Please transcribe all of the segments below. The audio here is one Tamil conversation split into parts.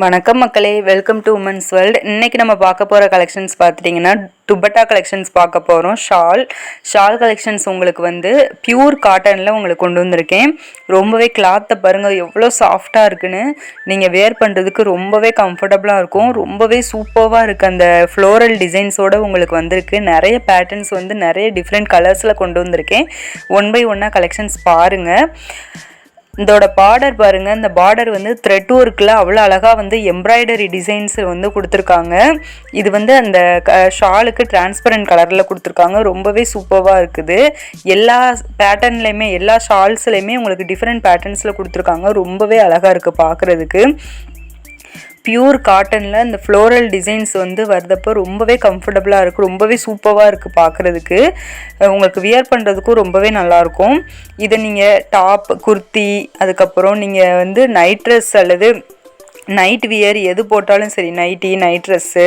வணக்கம் மக்களே, வெல்கம் டு உமன்ஸ் வேர்ல்ட். இன்றைக்கி நம்ம பார்க்க போகிற கலெக்ஷன்ஸ் பார்த்துட்டிங்கன்னா துப்பட்டா கலெக்ஷன்ஸ் பார்க்க போகிறோம். ஷால் கலெக்ஷன்ஸ் உங்களுக்கு வந்து பியூர் காட்டனில் உங்களுக்கு கொண்டு வந்திருக்கேன். ரொம்பவே கிளாத்தை பாருங்கள் எவ்வளோ சாஃப்டாக இருக்குன்னு. நீங்கள் வேர் பண்ணுறதுக்கு ரொம்பவே கம்ஃபர்டபுளாக இருக்கும். ரொம்பவே சூப்பராக இருக்குது. அந்த ஃப்ளோரல் டிசைன்ஸோடு உங்களுக்கு வந்திருக்கு. நிறைய பேட்டர்ன்ஸ் வந்து நிறைய டிஃப்ரெண்ட் கலர்ஸில் கொண்டு வந்திருக்கேன். ஒன் பை ஒன்னாக கலெக்ஷன்ஸ் பாருங்கள். இதோட பார்டர் பாருங்கள். இந்த பார்டர் வந்து த்ரெட் ஒர்க்கில் அவ்வளோ அழகாக வந்து எம்ப்ராய்டரி டிசைன்ஸ் வந்து கொடுத்துருக்காங்க. இது வந்து அந்த ஷாலுக்கு டிரான்ஸ்பரண்ட் கலரில் கொடுத்துருக்காங்க. ரொம்பவே சூப்பராக இருக்குது. எல்லா பேட்டர்ன்லேயுமே எல்லா ஷால்ஸ்லேயுமே உங்களுக்கு டிஃப்ரெண்ட் பேட்டர்ன்ஸில் கொடுத்துருக்காங்க. ரொம்பவே அழகாக இருக்குது பார்க்குறதுக்கு. பியூர் காட்டனில் இந்த ஃப்ளோரல் டிசைன்ஸ் வந்து வர்றப்போ ரொம்பவே கம்ஃபர்டபுளாக இருக்குது. ரொம்பவே சூப்பராக இருக்குது பார்க்குறதுக்கு. உங்களுக்கு வியர் பண்ணுறதுக்கும் ரொம்பவே நல்லாயிருக்கும். இதை நீங்கள் டாப், குர்த்தி, அதுக்கப்புறம் நீங்கள் வந்து நைட் ட்ரெஸ் அல்லது நைட் வியர் எது போட்டாலும் சரி, nightie, night dress,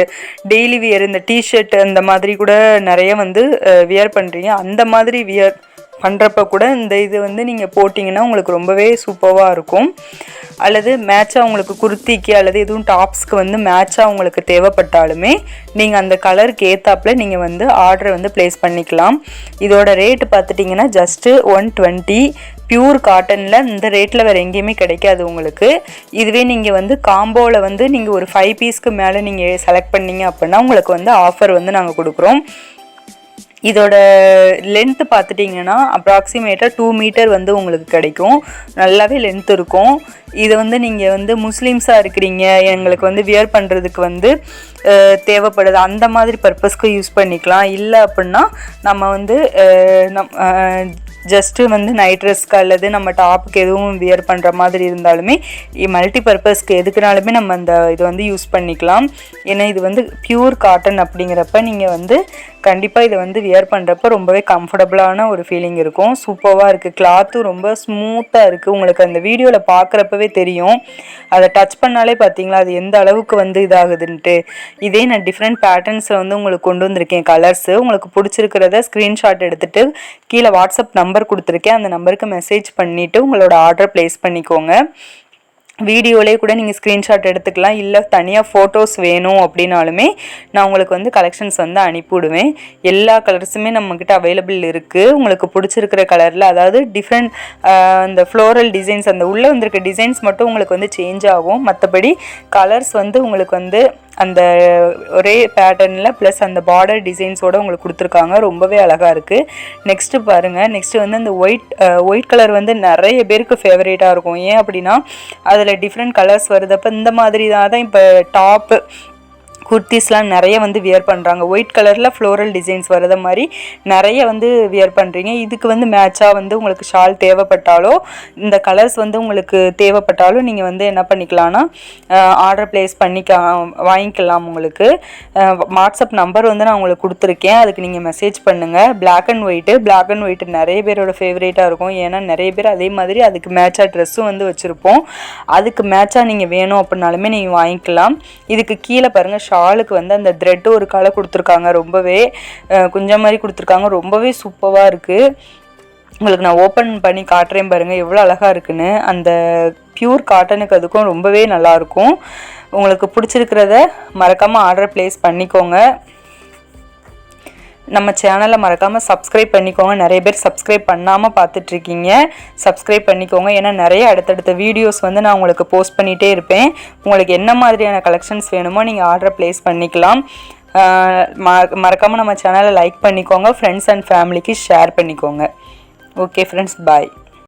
daily wear, இந்த டிஷர்ட் அந்த மாதிரி கூட நிறைய வந்து வியர் பண்ணுறீங்க. அந்த மாதிரி வியர் பண்ணுறப்ப கூட இந்த இது வந்து நீங்கள் போட்டிங்கன்னா உங்களுக்கு ரொம்பவே சூப்பராக இருக்கும். அல்லது மேட்சாக உங்களுக்கு குர்த்திக்கு அல்லது எதுவும் டாப்ஸ்க்கு வந்து மேட்சாக உங்களுக்கு தேவைப்பட்டாலுமே நீங்கள் அந்த கலருக்கு ஏற்றாப்புல நீங்கள் வந்து ஆர்டரை வந்து ப்ளேஸ் பண்ணிக்கலாம். இதோட ரேட்டு பார்த்துட்டிங்கன்னா ஜஸ்ட்டு 120. பியூர் காட்டனில் இந்த ரேட்டில் வேறு எங்கேயுமே கிடைக்காது உங்களுக்கு. இதுவே நீங்கள் வந்து காம்போவில் வந்து நீங்கள் ஒரு 5 பீஸ்க்கு மேலே நீங்கள் செலக்ட் பண்ணிங்க அப்படின்னா உங்களுக்கு வந்து ஆஃபர் வந்து நாங்கள் கொடுக்குறோம். இதோட லென்த்து பார்த்துட்டிங்கன்னா அப்ராக்சிமேட்டாக 2 மீட்டர் வந்து உங்களுக்கு கிடைக்கும். நல்லாவே லென்த் இருக்கும். இதை வந்து நீங்கள் வந்து முஸ்லீம்ஸாக இருக்கிறீங்க, எங்களுக்கு வந்து வியர் பண்ணுறதுக்கு வந்து தேவைப்படுது, அந்த மாதிரி பர்பஸ்க்கு யூஸ் பண்ணிக்கலாம். இல்லை அப்படின்னா நம்ம வந்து ஜஸ்ட்டு வந்து நைட் ட்ரெஸ்க்கு அல்லது நம்ம டாப்புக்கு எதுவும் வியர் பண்ணுற மாதிரி இருந்தாலுமே மல்டி பர்பஸ்க்கு எதுக்குனாலுமே நம்ம அந்த இது வந்து யூஸ் பண்ணிக்கலாம். ஏன்னா இது வந்து பியூர் காட்டன் அப்படிங்கிறப்ப நீங்கள் வந்து கண்டிப்பாக இதை வந்து வியர் பண்ணுறப்ப ரொம்பவே கம்ஃபர்டபுளான ஒரு ஃபீலிங் இருக்கும். சூப்பராக இருக்குது. கிளாத்தும் ரொம்ப ஸ்மூத்தாக இருக்குது. உங்களுக்கு அந்த வீடியோவில் பார்க்குறப்பவே தெரியும். அதை டச் பண்ணாலே பார்த்தீங்களா அது எந்த அளவுக்கு வந்து இதாகுதுன்ட்டு. இதே நான் டிஃப்ரெண்ட் பேட்டர்ன்ஸில் வந்து உங்களுக்கு கொண்டு வந்திருக்கேன் கலர்ஸு. உங்களுக்கு பிடிச்சிருக்கிறத ஸ்க்ரீன்ஷாட் எடுத்துகிட்டு கீழே வாட்ஸ்அப் நம்பர் கொடுத்துருக்கேன். அந்த நம்பருக்கு மெசேஜ் பண்ணிவிட்டு உங்களோட ஆர்டர் ப்ளேஸ் பண்ணிக்கோங்க. வீடியோலேயே கூட நீங்கள் ஸ்க்ரீன்ஷாட் எடுத்துக்கலாம். இல்லை தனியாக ஃபோட்டோஸ் வேணும் அப்படின்னாலுமே நான் உங்களுக்கு வந்து கலெக்ஷன்ஸ் வந்து அனுப்பிவிடுவேன். எல்லா கலர்ஸுமே நம்மக்கிட்ட அவைலபிள் இருக்குது. உங்களுக்கு பிடிச்சிருக்கிற கலரில், அதாவது டிஃப்ரெண்ட் அந்த ஃப்ளோரல் டிசைன்ஸ், அந்த உள்ளே வந்திருக்க டிசைன்ஸ் மட்டும் உங்களுக்கு வந்து சேஞ்ச் ஆகும். மற்றபடி கலர்ஸ் வந்து உங்களுக்கு வந்து அந்த ஒரே பேட்டர்னில் ப்ளஸ் அந்த பார்டர் டிசைன்ஸோடு உங்களுக்கு கொடுத்துருக்காங்க. ரொம்பவே அழகாக இருக்குது. நெக்ஸ்ட்டு பாருங்கள். நெக்ஸ்ட்டு வந்து அந்த ஒயிட் கலர் வந்து நிறைய பேருக்கு ஃபேவரேட்டாக இருக்கும். ஏன் அப்படின்னா அதில் டிஃப்ரெண்ட் கலர்ஸ் வருதப்போ இந்த மாதிரி தான் இப்போ டாப்பு, குர்த்திஸ்லாம் நிறைய வந்து வியர் பண்ணுறாங்க. ஒயிட் கலரில் ஃப்ளோரல் டிசைன்ஸ் வரத மாதிரி நிறைய வந்து வியர் பண்ணுறீங்க. இதுக்கு வந்து மேட்சாக வந்து உங்களுக்கு ஷால் தேவைப்பட்டாலோ இந்த கலர்ஸ் வந்து உங்களுக்கு தேவைப்பட்டாலும் நீங்கள் வந்து என்ன பண்ணிக்கலாம்னா ஆர்டர் ப்ளேஸ் வாங்கிக்கலாம். உங்களுக்கு வாட்ஸ்அப் நம்பர் வந்து நான் உங்களுக்கு கொடுத்துருக்கேன். அதுக்கு நீங்கள் மெசேஜ் பண்ணுங்கள். பிளாக் அண்ட் ஒயிட்டு நிறைய பேரோட ஃபேவரேட்டாக இருக்கும். ஏன்னா நிறைய பேர் அதே மாதிரி அதுக்கு மேட்சாக ட்ரெஸ்ஸும் வந்து வச்சுருப்போம். அதுக்கு மேட்சாக நீங்கள் வேணும் அப்படின்னாலுமே நீங்கள் வாங்கிக்கலாம். இதுக்கு கீழே பாருங்கள், ஷாலுக்கு வந்து அந்த த்ரெட்டு ஒரு கலர் கொடுத்துருக்காங்க. ரொம்பவே கொஞ்சம் மாதிரி கொடுத்துருக்காங்க. ரொம்பவே சூப்பராக இருக்குது. உங்களுக்கு நான் ஓப்பன் பண்ணி காட்டுறேன் பாருங்கள் எவ்வளோ அழகாக இருக்குன்னு. அந்த பியூர் காட்டனுக்கு அதுக்கும் ரொம்பவே நல்லாயிருக்கும். உங்களுக்கு பிடிச்சிருக்கிறத மறக்காமல் ஆர்டர் ப்ளேஸ் பண்ணிக்கோங்க. நம்ம சேனலை மறக்காமல் சப்ஸ்கிரைப் பண்ணிக்கோங்க. நிறைய பேர் சப்ஸ்கிரைப் பண்ணாமல் பார்த்துட்ருக்கீங்க. சப்ஸ்கிரைப் பண்ணிக்கோங்க. ஏன்னா நிறைய அடுத்தடுத்த வீடியோஸ் வந்து நான் உங்களுக்கு போஸ்ட் பண்ணிகிட்டே இருப்பேன். உங்களுக்கு என்ன மாதிரியான கலெக்ஷன்ஸ் வேணுமோ நீங்கள் ஆர்டர் ப்ளேஸ் பண்ணிக்கலாம். மறக்காமல் நம்ம சேனலை லைக் பண்ணிக்கோங்க. ஃப்ரெண்ட்ஸ் அண்ட் ஃபேமிலிக்கு ஷேர் பண்ணிக்கோங்க. ஓகே ஃப்ரெண்ட்ஸ், பாய்.